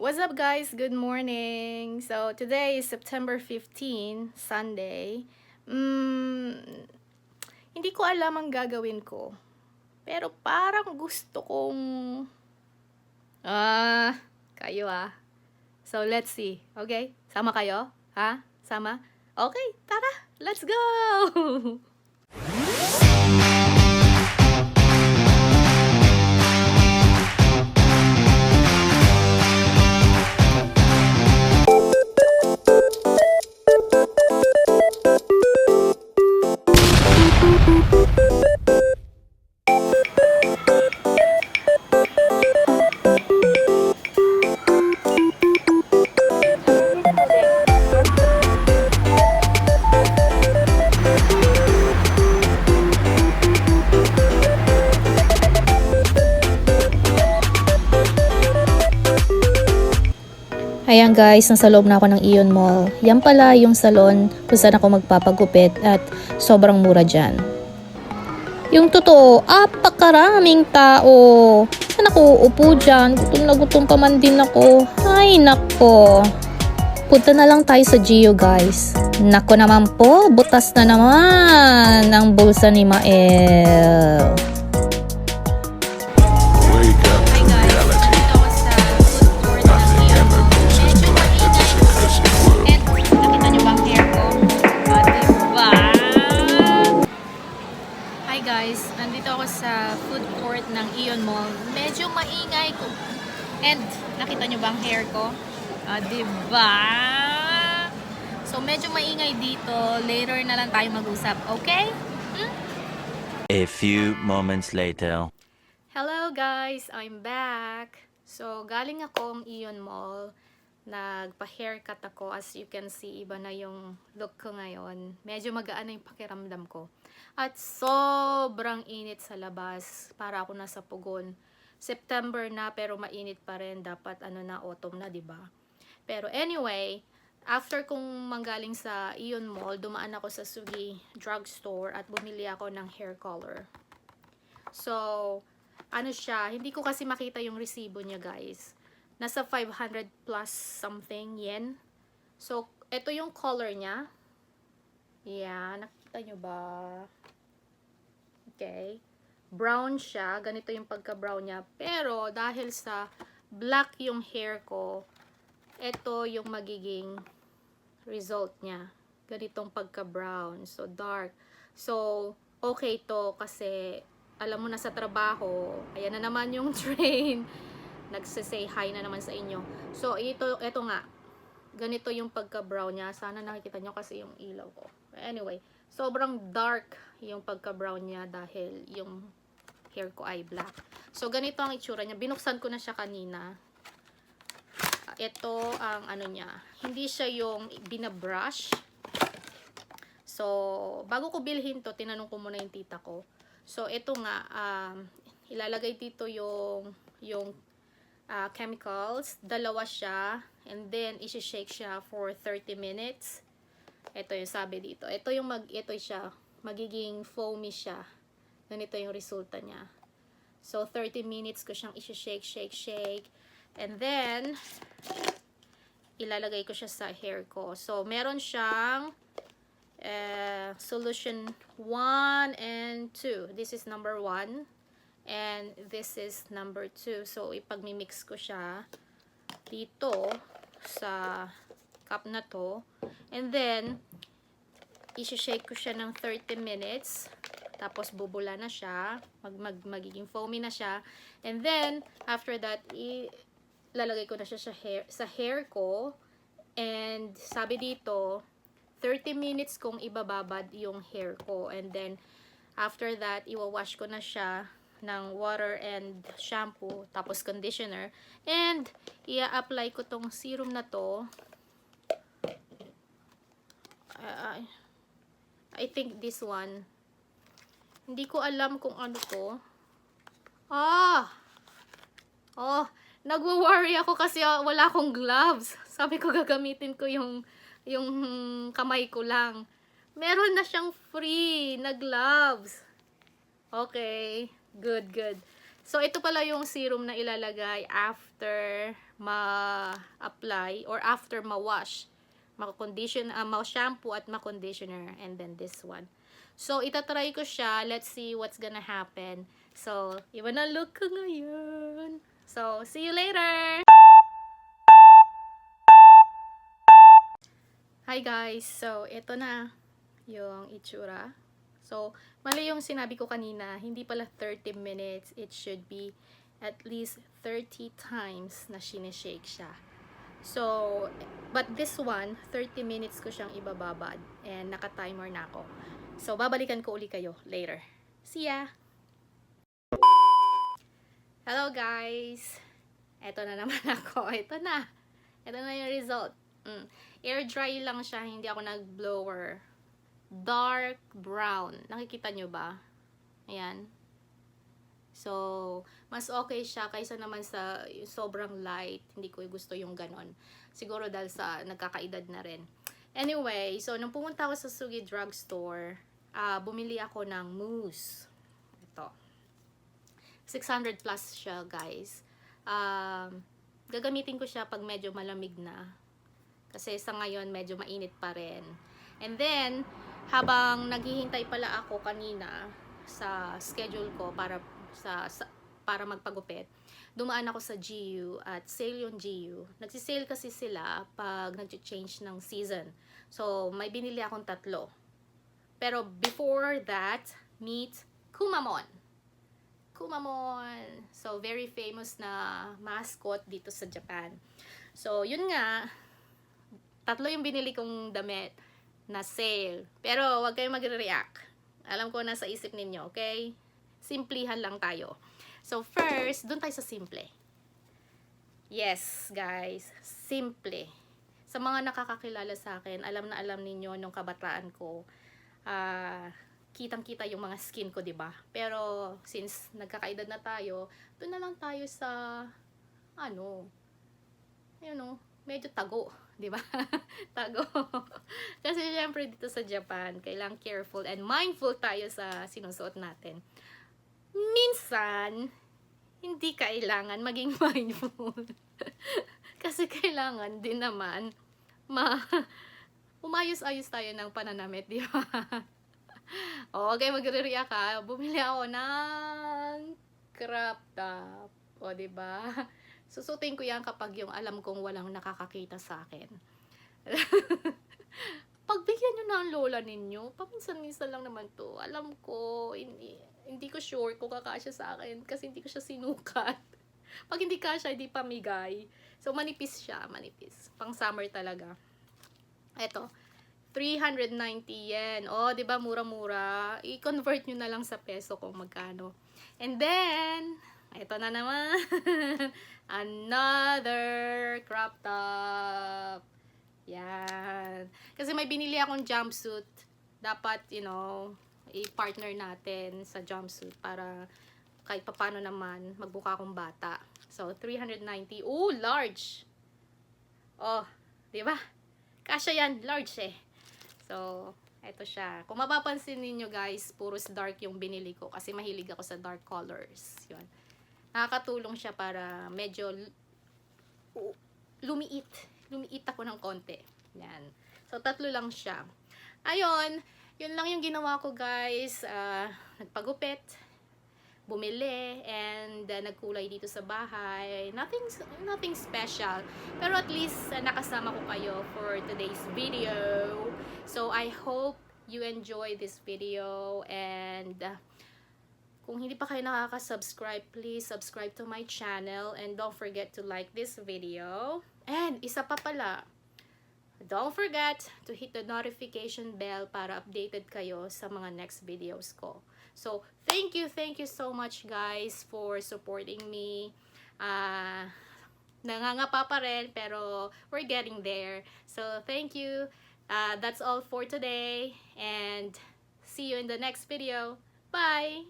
What's up guys? Good morning! So, today is September 15, Sunday. Hindi ko alam ang gagawin ko. Pero parang gusto kong... kayo So, let's see. Okay? Sama kayo? Ha? Sama? Okay, tara! Let's go! Ayan guys, nasa loob na ako ng Ion Mall. Yan pala yung salon kung saan ako magpapagupit at sobrang mura dyan. Yung totoo, apakaraming tao. Saan ako uupo dyan? Gutom na gutom pa man din ako. Ay nako. Punta na lang tayo sa Gio guys. Nako naman po, butas na naman ang bulsa ni Mael. Nandito ako sa food court ng Ion Mall. Medyo maingay ko. And, nakita nyo ba ang hair ko? Diba? So, medyo maingay dito. Later na lang tayo mag-usap. Okay? A few moments later. Hello guys! I'm back! So, galing akong Ion Mall. Nagpa-haircut ako. As you can see, iba na yung look ko ngayon. Medyo magaan na yung pakiramdam ko. At sobrang init sa labas. Para ako nasa Pugon. September na pero mainit pa rin. Dapat autumn na, diba? Pero anyway, after kong manggaling sa Ion Mall, dumaan ako sa Sugi Drugstore at bumili ako ng hair color. So, siya, hindi ko kasi makita yung resibo niya guys. Nasa 500 plus something yen. So, ito yung color niya. Yeah, nakita nyo ba? Okay. Brown siya. Ganito yung pagka-brown niya. Pero, dahil sa black yung hair ko, ito yung magiging result niya. Ganitong pagka-brown. So, dark. So, okay to kasi, alam mo na sa trabaho, ayan na naman yung train. Nagsasay hi na naman sa inyo. So, ito nga. Ganito yung pagka-brown niya. Sana nakikita nyo kasi yung ilaw ko. Anyway, sobrang dark yung pagka-brown niya dahil yung hair ko ay black. So, ganito ang itsura niya. Binuksan ko na siya kanina. Ito ang niya. Hindi siya yung binabrush. So, bago ko bilhin to, tinanong ko muna yung tita ko. So, ito nga, ilalagay dito yung chemicals. Dalawa siya. And then, isi-shake siya for 30 minutes. Ito yung sabi dito. Ito siya. Magiging foamy siya. Ganito yung resulta niya. So, 30 minutes ko siyang isi-shake, shake, shake. And then, ilalagay ko siya sa hair ko. So, meron siyang solution 1 and 2. This is number 1. And this is number 2. So, ipag-mix ko siya dito sa cup na to. And then, isi-shake ko siya ng 30 minutes. Tapos, bubula na siya. Magiging foamy na siya. And then, after that, ilalagay ko na siya sa hair ko. And, sabi dito, 30 minutes kong ibababad yung hair ko. And then, after that, iwawash ko na siya ng water and shampoo, tapos conditioner, and i-apply ko tong serum na to. I think this one. Hindi ko alam kung ano to. Nagwo-worry ako kasi wala akong gloves. Sabi ko gagamitin ko yung kamay ko lang. Meron na siyang free na gloves. Okay. Good. So, ito pala yung serum na ilalagay after ma-apply or after ma-wash, ma-shampoo at ma-conditioner, and then this one. So, itatry ko siya. Let's see what's gonna happen. So, iba na look ko ngayon. So, see you later! Hi guys! So, ito na yung itsura. So, mali yung sinabi ko kanina. Hindi pala 30 minutes. It should be at least 30 times na sinishake siya. So, but this one, 30 minutes ko siyang ibababad. And naka-timer na ako. So, babalikan ko uli kayo later. See ya! Hello guys! Eto na naman ako. Ito na. Ito na yung result. Air dry lang siya. Hindi ako nag-blower. Dark brown. Nakikita nyo ba? Ayan. So, mas okay siya kaysa naman sa sobrang light. Hindi ko gusto yung ganon. Siguro dahil sa nagkakaedad na rin. Anyway, so nung pumunta ako sa Sugi Drugstore, bumili ako ng mousse. Ito. 600 plus siya, guys. Gagamitin ko siya pag medyo malamig na. Kasi sa ngayon, medyo mainit pa rin. And then, habang naghihintay pala ako kanina sa schedule ko para magpagupit, dumaan ako sa GU at sale yung GU. Nagsisale kasi sila pag nag-change ng season. So, may binili akong 3. Pero before that, meet Kumamon. Kumamon. So, very famous na mascot dito sa Japan. So, yun nga, 3 yung binili kong damit na sale. Pero, wag kayong magre-react. Alam ko nasa isip ninyo, okay? Simplihan lang tayo. So, first, dun tayo sa simple. Yes, guys. Simple. Sa mga nakakakilala sa akin, alam na alam ninyo nung kabataan ko, kitang-kita yung mga skin ko, 'di ba? Pero since nagkakaedad na tayo, doon na lang tayo sa medyo tago, 'di ba? Tago. Kasi syempre dito sa Japan, kailangan careful and mindful tayo sa sinusuot natin. Minsan, hindi kailangan maging mindful. Kasi kailangan din naman umayos-ayos tayo ng pananamit, di ba? Okay, magre-react ka. Bumili ako ng crop top. O, di ba? Susutin ko yan kapag yung alam kong walang nakakakita sa akin. Pagbigyan nyo na ang lola ninyo, paminsan-minsan lang naman to. Alam ko, hindi ko sure kung kakasya sa akin kasi hindi ko siya sinukat. Pag hindi kasya, hindi pamigay. So, manipis siya, manipis. Pang summer talaga. Eto, 390 yen. Oh, 'di ba mura-mura? I-convert nyo na lang sa peso kung magkano. And then, eto na naman. Another crop top. Yan. Kasi may binili akong jumpsuit. Dapat, i-partner natin sa jumpsuit para kahit papano naman magbuka akong bata. So, 390. Oh, large. Oh, 'di ba? Kasya yan, large eh. So, eto siya. Kung mapapansin niyo guys, puros dark yung binili ko kasi mahilig ako sa dark colors. Yun. Nakakatulong siya para medyo lumiit. Lumiit ako ng konti. Yan. So, 3 lang siya. Ayun, yun lang yung ginawa ko guys. Nagpagupit, bumili, and nagkulay dito sa bahay. Nothing special. Pero at least nakasama ko kayo for today's video. So I hope you enjoy this video, and kung hindi pa kayo nakaka-subscribe, please subscribe to my channel and don't forget to like this video. And isa pa pala, don't forget to hit the notification bell para updated kayo sa mga next videos ko. So, thank you so much guys for supporting me. Nangangapa pa rin, pero we're getting there. So, thank you. That's all for today. And see you in the next video. Bye!